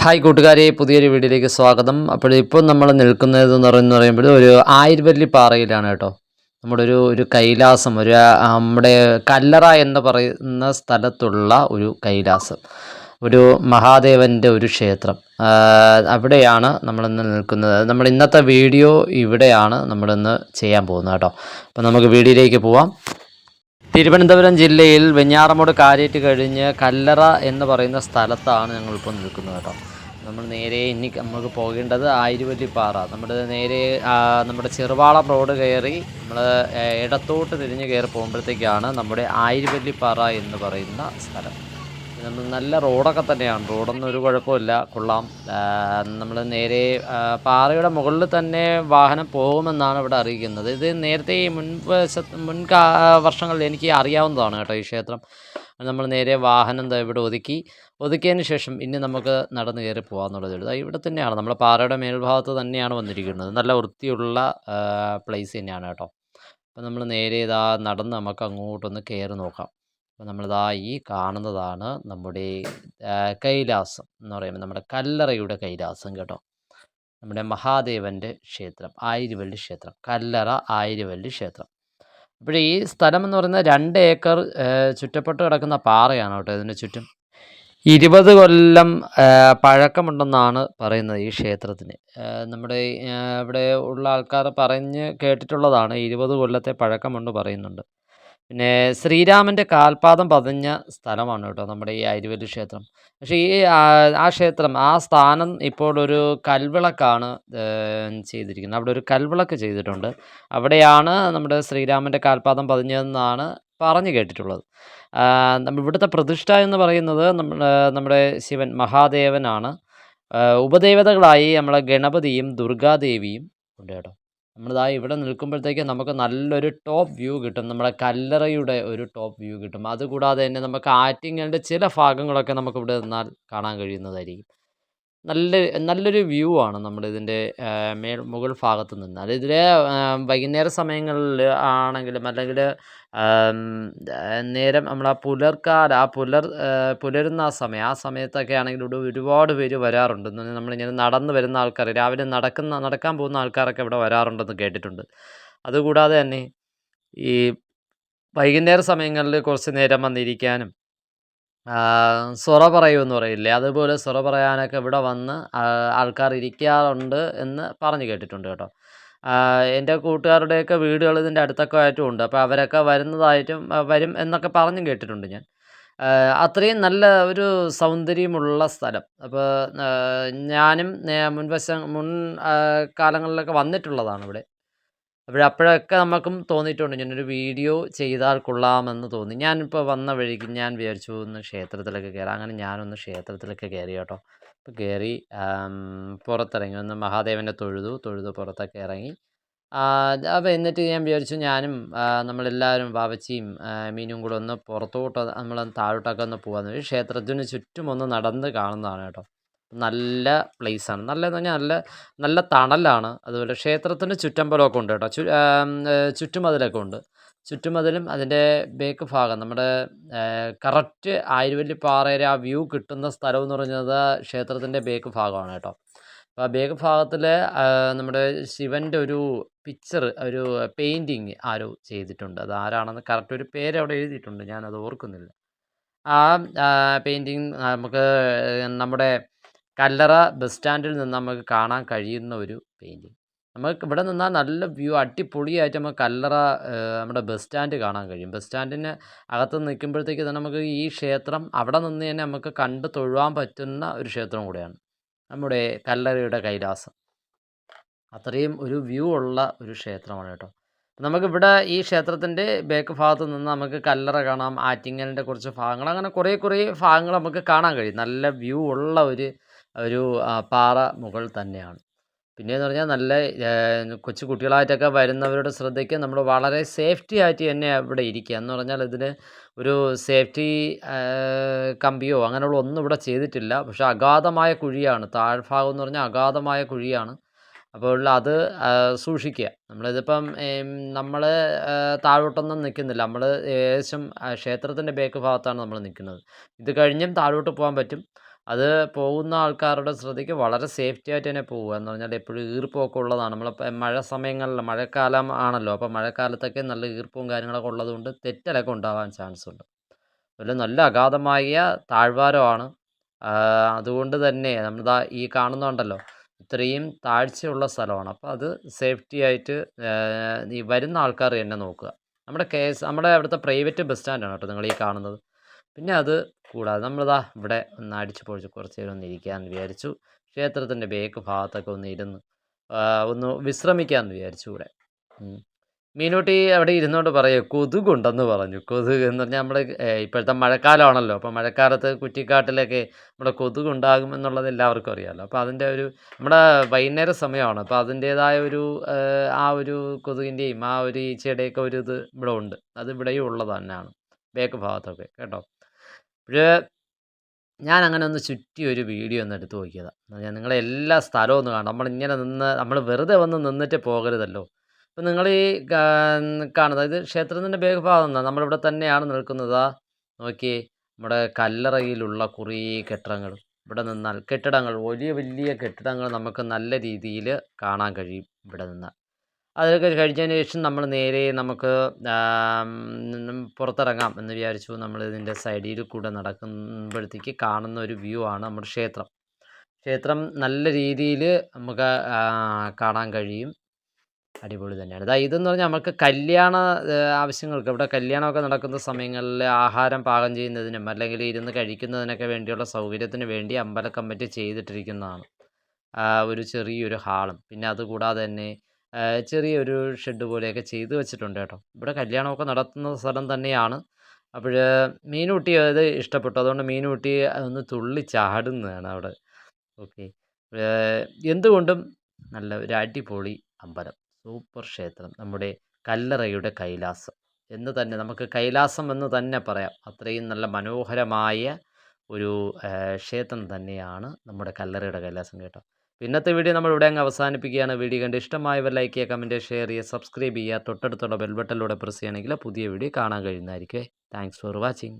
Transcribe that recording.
Hi കൂട്ടുകാരെ, പുതിയൊരു വീഡിയോയിലേക്ക് സ്വാഗതം. അപ്പോൾ ഇപ്പോൾ നമ്മൾ നിൽക്കുന്നതെന്ന് പറയുമ്പോൾ ഒരു ആയിരവല്ലി പാറയിലാണ് കേട്ടോ. നമ്മുടെ ഒരു കൈലാസം, നമ്മുടെ കല്ലറ എന്ന് പറയുന്ന സ്ഥലത്തുള്ള ഒരു കൈലാസം, ഒരു മഹാദേവൻ്റെ ഒരു ക്ഷേത്രം. അവിടെയാണ് നമ്മളിന്ന് നിൽക്കുന്നത്. നമ്മൾ ഇന്നത്തെ വീഡിയോ ഇവിടെയാണ് നമ്മളിന്ന് ചെയ്യാൻ പോകുന്നത് കേട്ടോ. അപ്പോൾ നമുക്ക് വീഡിയോയിലേക്ക് പോവാം. തിരുവനന്തപുരം ജില്ലയിൽ വെഞ്ഞാറമൂട് കാര്യേറ്റ് കഴിഞ്ഞ് കല്ലറ എന്ന് പറയുന്ന സ്ഥലത്താണ് ഞങ്ങളിപ്പോൾ നിൽക്കുന്നത് കേട്ടോ. നമ്മൾ നേരെ ഇനി നമുക്ക് പോകേണ്ടത് ആയിരവല്ലിപ്പാറ. നമ്മുടെ ചെറുവാളം റോഡ് കയറി നമ്മൾ ഇടത്തോട്ട് തിരിഞ്ഞ് കയറി പോകുമ്പോഴത്തേക്കാണ് നമ്മുടെ ആയിരവല്ലിപ്പാറ എന്ന് പറയുന്ന സ്ഥലം. നമ്മൾ നല്ല റോഡൊക്കെ തന്നെയാണ്, റോഡൊന്നും ഒരു കുഴപ്പമില്ല, കൊള്ളാം. നമ്മൾ നേരെ പാറയുടെ മുകളിൽ തന്നെ വാഹനം പോകുമെന്നാണ് ഇവിടെ അറിയിക്കുന്നത്. ഇത് നേരത്തെ മുൻ വർഷങ്ങളിൽ എനിക്ക് അറിയാവുന്നതാണ് കേട്ടോ ഈ ക്ഷേത്രം. നമ്മൾ നേരെ വാഹനം ഇവിടെ ഒതുക്കിയതിന് ശേഷം ഇനി നമുക്ക് നടന്ന് കയറി പോകാമെന്നുള്ളതേ ഉള്ളൂ. ഇവിടെ തന്നെയാണ്, നമ്മൾ പാറയുടെ മേൽഭാഗത്ത് തന്നെയാണ് വന്നിരിക്കുന്നത്. നല്ല വൃത്തിയുള്ള പ്ലേസ് തന്നെയാണ് കേട്ടോ. അപ്പോൾ നമ്മൾ നേരെ നടന്ന് നമുക്ക് അങ്ങോട്ടൊന്ന് കയറി നോക്കാം. അപ്പോൾ നമ്മളിതാ ഈ കാണുന്നതാണ് നമ്മുടെ കൈലാസം എന്ന് പറയുമ്പോൾ നമ്മുടെ കല്ലറയുടെ കൈലാസം കേട്ടോ. നമ്മുടെ മഹാദേവൻ്റെ ക്ഷേത്രം, ആയിരവല്ലി ക്ഷേത്രം, കല്ലറ ആയിരവല്ലി ക്ഷേത്രം. അപ്പോൾ ഈ സ്ഥലം എന്ന് പറയുന്നത് 2 ഏക്കർ ചുറ്റപ്പെട്ട് കിടക്കുന്ന പാറയാണ് കേട്ടോ. ഇതിന് ചുറ്റും 20 കൊല്ലം പഴക്കമുണ്ടെന്നാണ് പറയുന്നത് ഈ ക്ഷേത്രത്തിന്. നമ്മുടെ ഇവിടെ ഉള്ള ആൾക്കാർ പറഞ്ഞ് കേട്ടിട്ടുള്ളതാണ്, 20 കൊല്ലത്തെ പഴക്കമുണ്ട് പറയുന്നുണ്ട്. പിന്നെ ശ്രീരാമൻ്റെ കാൽപാദം പതിഞ്ഞ സ്ഥലമാണ് കേട്ടോ നമ്മുടെ ഈ ആയിരവല്ലി ക്ഷേത്രം. പക്ഷേ ആ ക്ഷേത്രം, ആ സ്ഥാനം ഇപ്പോൾ ഒരു കൽവിളക്കാണ് ചെയ്തിരിക്കുന്നത്. അവിടെ ഒരു കൽവിളക്ക് ചെയ്തിട്ടുണ്ട്. അവിടെയാണ് നമ്മുടെ ശ്രീരാമൻ്റെ കാൽപാദം പതിഞ്ഞതെന്നാണ് പറഞ്ഞു കേട്ടിട്ടുള്ളത്. ഇവിടുത്തെ പ്രതിഷ്ഠ എന്ന് പറയുന്നത് നമ്മുടെ ശിവൻ മഹാദേവനാണ്. ഉപദേവതകളായി നമ്മളെ ഗണപതിയും ദുർഗാദേവിയും ഉണ്ട് കേട്ടോ. ഇവിടെ നിൽക്കുമ്പോഴത്തേക്ക് നമുക്ക് നല്ലൊരു ടോപ്പ് വ്യൂ കിട്ടും, നമ്മുടെ കല്ലറയുടെ ഒരു ടോപ്പ് വ്യൂ കിട്ടും. അതുകൂടാതെ തന്നെ നമുക്ക് ആറ്റിങ്ങലിൻ്റെ ചില ഭാഗങ്ങളൊക്കെ നമുക്ക് ഇവിടെ നിന്നാൽ കാണാൻ കഴിയുന്നതായിരിക്കും. നല്ലൊരു വ്യൂ ആണ് നമ്മളിതിൻ്റെ മുകൾ ഭാഗത്ത് നിന്നാൽ. വൈകുന്നേര സമയങ്ങളിൽ ആണെങ്കിലും അല്ലെങ്കിൽ നേരം നമ്മൾ പുലരുന്ന ആ സമയത്തൊക്കെ ആണെങ്കിൽ ഇവിടെ ഒരുപാട് പേര് വരാറുണ്ട്. നമ്മളിങ്ങനെ നടന്ന് വരുന്ന ആൾക്കാർ, രാവിലെ നടക്കാൻ പോകുന്ന ആൾക്കാരൊക്കെ ഇവിടെ വരാറുണ്ടെന്ന് കേട്ടിട്ടുണ്ട്. അതുകൂടാതെ തന്നെ ഈ വൈകുന്നേര സമയങ്ങളിൽ കുറച്ച് നേരം വന്നിരിക്കാനും സൊറ പറയുമെന്ന് പറയില്ലേ, അതുപോലെ സൊറ പറയാനൊക്കെ ഇവിടെ വന്ന് ആൾക്കാർ ഇരിക്കാറുണ്ട് എന്ന് പറഞ്ഞു കേട്ടിട്ടുണ്ട് കേട്ടോ. എൻ്റെ കൂട്ടുകാരുടെയൊക്കെ വീടുകൾ ഇതിൻ്റെ അടുത്തൊക്കെ ആയിട്ടും ഉണ്ട്. അപ്പോൾ അവരൊക്കെ വരും എന്നൊക്കെ പറഞ്ഞും കേട്ടിട്ടുണ്ട് ഞാൻ. അത്രയും നല്ല ഒരു സൗന്ദര്യമുള്ള സ്ഥലം. അപ്പോൾ ഞാനും മുൻ കാലങ്ങളിലൊക്കെ വന്നിട്ടുള്ളതാണ് ഇവിടെ. അപ്പോഴൊക്കെ നമുക്കും തോന്നിയിട്ടുണ്ട് ഇങ്ങനൊരു വീഡിയോ ചെയ്താൽ കൊള്ളാമെന്ന് തോന്നി. ഞാനിപ്പോൾ വന്ന വഴിക്ക് ഞാൻ വിചാരിച്ചു ഒന്ന് ക്ഷേത്രത്തിലൊക്കെ കയറാം. അങ്ങനെ ഞാനൊന്ന് ക്ഷേത്രത്തിലൊക്കെ കയറി കേട്ടോ. അപ്പോൾ കയറി പുറത്തിറങ്ങി ഒന്ന് മഹാദേവനെ തൊഴുതു പുറത്തൊക്കെ ഇറങ്ങി. അപ്പോൾ എന്നിട്ട് ഞാൻ വിചാരിച്ചു ഞാനും നമ്മളെല്ലാവരും വാവച്ചിയും മീനും കൂടെ ഒന്ന് പുറത്തോട്ട് നമ്മൾ താഴോട്ടൊക്കെ ഒന്ന് പോകാമെന്ന്. ക്ഷേത്രത്തിന് ചുറ്റും ഒന്ന് നടന്ന് കാണുന്നതാണ് കേട്ടോ. നല്ല പ്ലേസാണ്, നല്ലതെന്ന് പറഞ്ഞാൽ നല്ല തണലാണ്. അതുപോലെ ക്ഷേത്രത്തിന് ചുറ്റമ്പലമൊക്കെ ഉണ്ട് കേട്ടോ. ചുറ്റുമതിലൊക്കെ ഉണ്ട്. ചുറ്റുമതിലും അതിൻ്റെ ബേക്ക് ഭാഗം നമ്മുടെ കറക്റ്റ് ആയിരവല്ലിപ്പാറയുടെ ആ വ്യൂ കിട്ടുന്ന സ്ഥലം എന്ന് പറഞ്ഞത് ക്ഷേത്രത്തിൻ്റെ ബേക്ക് ഭാഗമാണ് കേട്ടോ. അപ്പോൾ ആ ബേക്ക് ഭാഗത്തിൽ നമ്മുടെ ശിവൻ്റെ ഒരു പിക്ചർ, ഒരു പെയിൻറ്റിങ് ആരോ ചെയ്തിട്ടുണ്ട്. അത് ആരാണെന്ന് കറക്റ്റ് ഒരു പേര് അവിടെ എഴുതിയിട്ടുണ്ട്, ഞാനത് ഓർക്കുന്നില്ല. ആ പെയിൻറ്റിങ് നമുക്ക് നമ്മുടെ കല്ലറ ബസ് സ്റ്റാൻഡിൽ നിന്ന് നമുക്ക് കാണാൻ കഴിയുന്ന ഒരു പെയിൻറ്റിങ്. നമുക്ക് ഇവിടെ നിന്നാൽ നല്ല വ്യൂ, അടിപൊളിയായിട്ട് നമുക്ക് കല്ലറ നമ്മുടെ ബസ് സ്റ്റാൻഡ് കാണാൻ കഴിയും. ബസ് സ്റ്റാൻഡിന് അകത്ത് നിൽക്കുമ്പോഴത്തേക്ക് തന്നെ നമുക്ക് ഈ ക്ഷേത്രം അവിടെ നിന്ന് തന്നെ നമുക്ക് കണ്ട് തൊഴുവാൻ പറ്റുന്ന ഒരു ക്ഷേത്രം കൂടെയാണ് നമ്മുടെ കല്ലറയുടെ കൈലാസം. അത്രയും ഒരു വ്യൂ ഉള്ള ഒരു ക്ഷേത്രമാണ് കേട്ടോ. നമുക്കിവിടെ ഈ ക്ഷേത്രത്തിൻ്റെ ബേക്ക് ഭാഗത്ത് നിന്ന് നമുക്ക് കല്ലറ കാണാം, ആറ്റിങ്ങലിൻ്റെ കുറച്ച് ഭാഗങ്ങൾ, അങ്ങനെ കുറേ ഭാഗങ്ങൾ നമുക്ക് കാണാൻ കഴിയും. നല്ല വ്യൂ ഉള്ള ഒരു പാറ മുകൾ തന്നെയാണ്. പിന്നെയെന്ന് പറഞ്ഞാൽ നല്ല കൊച്ചു കുട്ടികളായിട്ടൊക്കെ വരുന്നവരുടെ ശ്രദ്ധയ്ക്ക് നമ്മൾ വളരെ സേഫ്റ്റി ആയിട്ട് തന്നെ ഇവിടെ ഇരിക്കുക. എന്ന് പറഞ്ഞാൽ ഇതിന് ഒരു സേഫ്റ്റി കമ്പിയോ അങ്ങനെയുള്ള ഒന്നും ഇവിടെ ചെയ്തിട്ടില്ല. പക്ഷേ അഗാധമായ കുഴിയാണ്, താഴ്ഭാഗം എന്ന് പറഞ്ഞാൽ അഗാധമായ കുഴിയാണ്. അപ്പോൾ അത് സൂക്ഷിക്കുക. നമ്മളിതിപ്പം നമ്മൾ താഴോട്ടൊന്നും നിൽക്കുന്നില്ല, നമ്മൾ ഏകദേശം ക്ഷേത്രത്തിൻ്റെ ബേക്ക് ഭാഗത്താണ് നമ്മൾ നിൽക്കുന്നത്. ഇത് കഴിഞ്ഞും താഴോട്ട് പോകാൻ പറ്റും. അത് പോകുന്ന ആൾക്കാരുടെ ശ്രദ്ധയ്ക്ക് വളരെ സേഫ്റ്റി ആയിട്ട് തന്നെ പോവുക എന്ന് പറഞ്ഞാൽ എപ്പോഴും ഈർപ്പമൊക്കെ ഉള്ളതാണ്. നമ്മളിപ്പോൾ മഴ സമയങ്ങളിൽ മഴക്കാലം ആണല്ലോ, അപ്പോൾ മഴക്കാലത്തൊക്കെ നല്ല ഈർപ്പവും കാര്യങ്ങളൊക്കെ ഉള്ളതുകൊണ്ട് തെറ്റലൊക്കെ ഉണ്ടാവാൻ ചാൻസ് ഉണ്ട്. ഒരു നല്ല അഗാധമായ താഴ്വാരമാണ്. അതുകൊണ്ട് തന്നെ നമ്മളിതാ ഈ കാണുന്നുണ്ടല്ലോ, ഇത്രയും താഴ്ചയുള്ള സ്ഥലമാണ്. അപ്പോൾ അത് സേഫ്റ്റി ആയിട്ട് ഈ വരുന്ന ആൾക്കാർ തന്നെ നോക്കുക. നമ്മുടെ അവിടുത്തെ പ്രൈവറ്റ് ബസ് സ്റ്റാൻഡാണ് കേട്ടോ നിങ്ങൾ ഈ കാണുന്നത്. പിന്നെ അത് കൂടാതെ നമ്മളിതാ ഇവിടെ ഒന്ന് അടിച്ചു പൊളിച്ച് കുറച്ച് നേരം ഒന്ന് ഇരിക്കാമെന്ന് വിചാരിച്ചു. ക്ഷേത്രത്തിൻ്റെ ബേക്ക് ഭാഗത്തൊക്കെ ഒന്ന് ഇരുന്ന് ഒന്ന് വിശ്രമിക്കാമെന്ന് വിചാരിച്ചു ഇവിടെ. മീനൂട്ടി അവിടെ ഇരുന്നുകൊണ്ട് പറയുക കൊതുകുണ്ടെന്ന് പറഞ്ഞു. കൊതുക് എന്ന് പറഞ്ഞാൽ നമ്മൾ ഇപ്പോഴത്തെ മഴക്കാലമാണല്ലോ, അപ്പോൾ മഴക്കാലത്ത് കുറ്റിക്കാട്ടിലൊക്കെ നമ്മുടെ കൊതുകുണ്ടാകുമെന്നുള്ളത് എല്ലാവർക്കും അറിയാമല്ലോ. അപ്പോൾ അതിൻ്റെ ഒരു നമ്മുടെ വൈകുന്നേര സമയമാണ്, അപ്പോൾ അതിൻ്റേതായ ഒരു ആ ഒരു കൊതുകിൻ്റെയും ആ ഒരു ഈച്ചയുടെയൊക്കെ ഒരു ഇത് ഇവിടെ ഉണ്ട്. അത് ഇവിടെയും ഉള്ളത് തന്നെയാണ്, ബേക്ക് ഭാഗത്തൊക്കെ കേട്ടോ. അപ്പോൾ ഞാൻ അങ്ങനെ ഒന്ന് ചുറ്റി ഒരു വീഡിയോ ഒന്ന് എടുത്ത് നോക്കിയതാണ്. ഞാൻ നിങ്ങളെ എല്ലാ സ്ഥലവും ഒന്ന് കാണാം. നമ്മളിങ്ങനെ നമ്മൾ വെറുതെ വന്ന് നിന്നിട്ട് പോകരുതല്ലോ. അപ്പം നിങ്ങൾ ഈ കാണുന്നത് ഇത് ക്ഷേത്രത്തിൻ്റെ ബേക്ക് ഭാഗം നിന്നാണ്, നമ്മളിവിടെ തന്നെയാണ് നിൽക്കുന്നത്. നോക്കിയേ, നമ്മുടെ കല്ലറയിലുള്ള കുറേ കെട്ടിടങ്ങൾ. ഇവിടെ നിന്നാൽ കെട്ടിടങ്ങൾ, വലിയ വലിയ കെട്ടിടങ്ങൾ നമുക്ക് നല്ല രീതിയിൽ കാണാൻ കഴിയും ഇവിടെ നിന്നാൽ. അതൊക്കെ കഴിച്ചതിന് ശേഷം നമ്മൾ നേരെ നമുക്ക് പുറത്തിറങ്ങാം എന്ന് വിചാരിച്ചു. നമ്മൾ ഇതിൻ്റെ സൈഡിൽ കൂടെ നടക്കുമ്പോഴത്തേക്ക് കാണുന്ന ഒരു വ്യൂ ആണ് നമ്മുടെ ക്ഷേത്രം. ക്ഷേത്രം നല്ല രീതിയിൽ നമുക്ക് കാണാൻ കഴിയും. അടിപൊളി തന്നെയാണ്. ഇതെന്ന് പറഞ്ഞാൽ നമുക്ക് കല്യാണ ആവശ്യങ്ങൾക്ക്, ഇവിടെ കല്യാണമൊക്കെ നടക്കുന്ന സമയങ്ങളിൽ ആഹാരം പാകം ചെയ്യുന്നതിനും അല്ലെങ്കിൽ ഇരുന്ന് കഴിക്കുന്നതിനൊക്കെ വേണ്ടിയുള്ള സൗകര്യത്തിന് വേണ്ടി അമ്പല കമ്മിറ്റി ചെയ്തിട്ടിരിക്കുന്നതാണ് ഒരു ചെറിയൊരു ഹാളും. പിന്നെ അതുകൂടാതെ തന്നെ ചെറിയൊരു ഷെഡ് പോലെയൊക്കെ ചെയ്ത് വെച്ചിട്ടുണ്ട് കേട്ടോ. ഇവിടെ കല്യാണമൊക്കെ നടത്തുന്ന സ്ഥലം തന്നെയാണ്. അപ്പോൾ മീനൂട്ടി അത് ഇഷ്ടപ്പെട്ടു, അതുകൊണ്ട് മീനൂട്ടി ഒന്ന് തുള്ളി ചാടുന്നതാണ് അവിടെ. ഓക്കെ, എന്തുകൊണ്ടും നല്ല ഒരു അടിപൊളി അമ്പലം, സൂപ്പർ ക്ഷേത്രം, നമ്മുടെ കല്ലറയുടെ കൈലാസം എന്ന് തന്നെ നമുക്ക് കൈലാസം എന്ന് തന്നെ പറയാം. അത്രയും നല്ല മനോഹരമായ ഒരു ക്ഷേത്രം തന്നെയാണ് നമ്മുടെ കല്ലറയുടെ കൈലാസം കേട്ടോ. ഇന്നത്തെ വീഡിയോ നമ്മൾ ഇവിടെ അങ്ങ് അവസാനിപ്പിക്കുകയാണ്. വീഡിയോ കണ്ട് ഇഷ്ടമായവർ ലൈക്ക് ചെയ്യുക, കമൻറ്റ്, ഷെയർ ചെയ്യുക, സബ്സ്ക്രൈബ് ചെയ്യുക. തൊട്ടടുത്തുള്ള ബെൽ ബട്ടണിലൂടെ പ്രസ് ചെയ്യുകയാണെങ്കിൽ പുതിയ വീഡിയോ കാണാൻ കഴിയുന്നതായിരിക്കും. Thanks for watching.